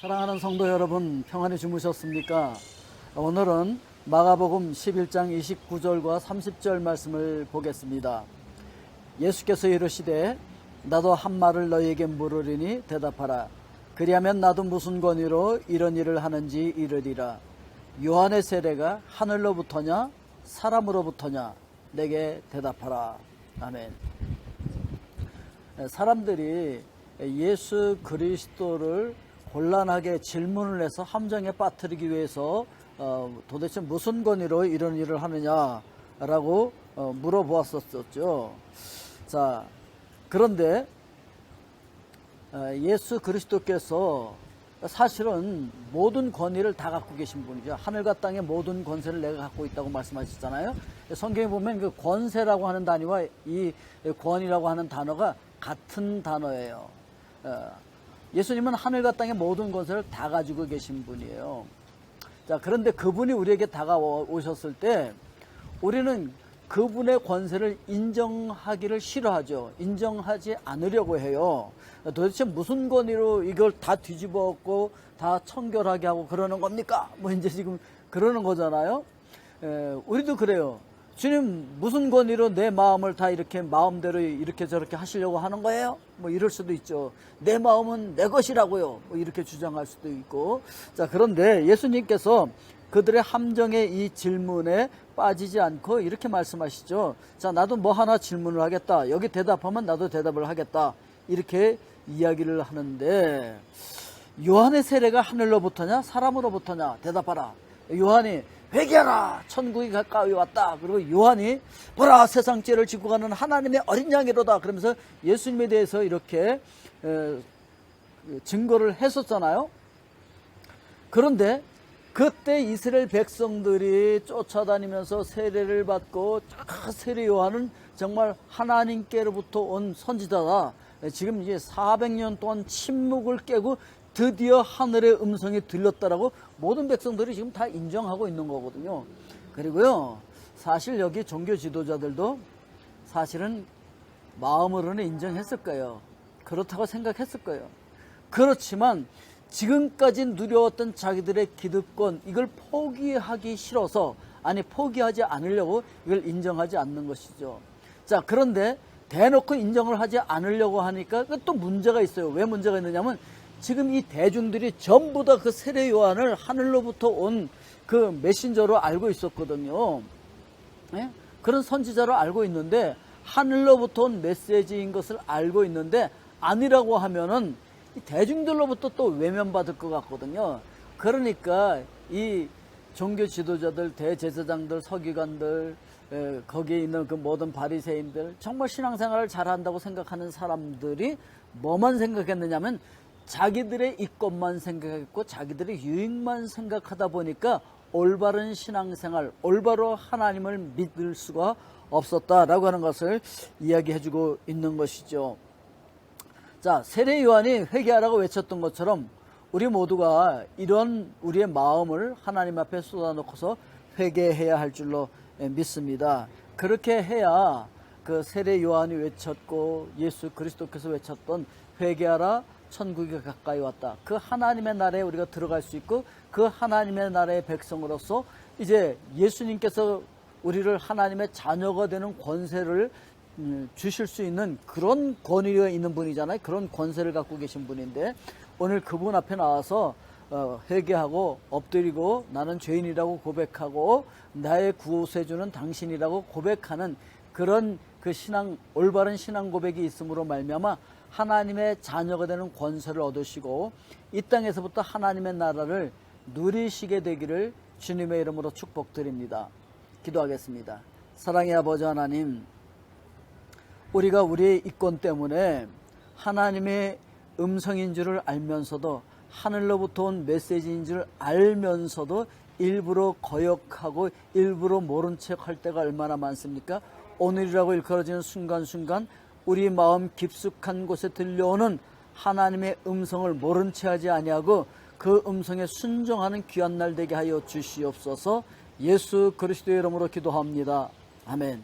사랑하는 성도 여러분, 평안히 주무셨습니까? 오늘은 마가복음 11장 29절과 30절 말씀을 보겠습니다. 예수께서 이르시되 나도 한 말을 너희에게 물으리니 대답하라. 그리하면 나도 무슨 권위로 이런 일을 하는지 이르리라. 요한의 세례가 하늘로부터냐 사람으로부터냐 내게 대답하라. 아멘. 사람들이 예수 그리스도를 곤란하게 질문을 해서 함정에 빠뜨리기 위해서 도대체 무슨 권위로 이런 일을 하느냐라고 물어보았었죠. 자, 그런데 예수 그리스도께서 사실은 모든 권위를 다 갖고 계신 분이죠. 하늘과 땅의 모든 권세를 내가 갖고 있다고 말씀하셨잖아요. 성경에 보면 그 권세라고 하는 단위와 이 권위라고 하는 단어가 같은 단어예요. 예수님은 하늘과 땅의 모든 권세를 다 가지고 계신 분이에요. 자, 그런데 그분이 우리에게 다가오셨을 때 우리는 그분의 권세를 인정하기를 싫어하죠. 인정하지 않으려고 해요. 도대체 무슨 권위로 이걸 다 뒤집어 엎고 다 청결하게 하고 그러는 겁니까? 뭐 이제 지금 그러는 거잖아요. 우리도 그래요. 주님 무슨 권위로 내 마음을 다 이렇게 마음대로 이렇게 저렇게 하시려고 하는 거예요? 뭐 이럴 수도 있죠. 내 마음은 내 것이라고요. 뭐 이렇게 주장할 수도 있고. 자, 그런데 예수님께서 그들의 함정의 이 질문에 빠지지 않고 이렇게 말씀하시죠. 자, 나도 뭐 하나 질문을 하겠다. 여기 대답하면 나도 대답을 하겠다. 이렇게 이야기를 하는데, 요한의 세례가 하늘로부터냐 사람으로부터냐 대답하라. 요한이 회개하라, 천국이 가까이 왔다. 그리고 요한이 보라, 세상 죄를 지고 가는 하나님의 어린 양이로다. 그러면서 예수님에 대해서 이렇게 증거를 했었잖아요. 그런데 그때 이스라엘 백성들이 쫓아다니면서 세례를 받고 세례 요한은 정말 하나님께로부터 온 선지자다. 지금 이제 400년 동안 침묵을 깨고 드디어 하늘의 음성이 들렸다라고 모든 백성들이 지금 다 인정하고 있는 거거든요. 그리고요, 사실 여기 종교 지도자들도 사실은 마음으로는 인정했을 거예요. 그렇다고 생각했을 거예요. 그렇지만 지금까지 누려왔던 자기들의 기득권, 이걸 포기하기 싫어서, 아니 포기하지 않으려고 이걸 인정하지 않는 것이죠. 자, 그런데 대놓고 인정을 하지 않으려고 하니까 또 문제가 있어요. 왜 문제가 있느냐면 지금 이 대중들이 전부 다 그 세례 요한을 하늘로부터 온 그 메신저로 알고 있었거든요. 예? 그런 선지자로 알고 있는데, 하늘로부터 온 메시지인 것을 알고 있는데 아니라고 하면은 이 대중들로부터 또 외면받을 것 같거든요. 그러니까 이 종교 지도자들, 대제사장들, 서기관들, 거기에 있는 그 모든 바리새인들, 정말 신앙생활을 잘한다고 생각하는 사람들이 뭐만 생각했느냐면 자기들의 이권만 생각했고 자기들의 유익만 생각하다 보니까 올바른 신앙생활, 올바로 하나님을 믿을 수가 없었다라고 하는 것을 이야기해주고 있는 것이죠. 자, 세례 요한이 회개하라고 외쳤던 것처럼 우리 모두가 이런 우리의 마음을 하나님 앞에 쏟아놓고서 회개해야 할 줄로 믿습니다. 그렇게 해야 그 세례 요한이 외쳤고 예수 그리스도께서 외쳤던 회개하라, 천국이 가까이 왔다. 그 하나님의 나라에 우리가 들어갈 수 있고 그 하나님의 나라의 백성으로서 이제 예수님께서 우리를 하나님의 자녀가 되는 권세를 주실 수 있는 그런 권위가 있는 분이잖아요. 그런 권세를 갖고 계신 분인데 오늘 그분 앞에 나와서 회개하고 엎드리고 나는 죄인이라고 고백하고 나의 구세주는 당신이라고 고백하는 그런 그 신앙, 올바른 신앙 고백이 있음으로 말미암아 하나님의 자녀가 되는 권세를 얻으시고 이 땅에서부터 하나님의 나라를 누리시게 되기를 주님의 이름으로 축복드립니다. 기도하겠습니다. 사랑의 아버지 하나님, 우리가 우리의 이권 때문에 하나님의 음성인 줄을 알면서도 하늘로부터 온 메시지인 줄 알면서도 일부러 거역하고 일부러 모른 척 할 때가 얼마나 많습니까? 오늘이라고 일컬어지는 순간순간 우리 마음 깊숙한 곳에 들려오는 하나님의 음성을 모른 채 하지 아니하고 그 음성에 순종하는 귀한 날 되게 하여 주시옵소서. 예수 그리스도의 이름으로 기도합니다. 아멘.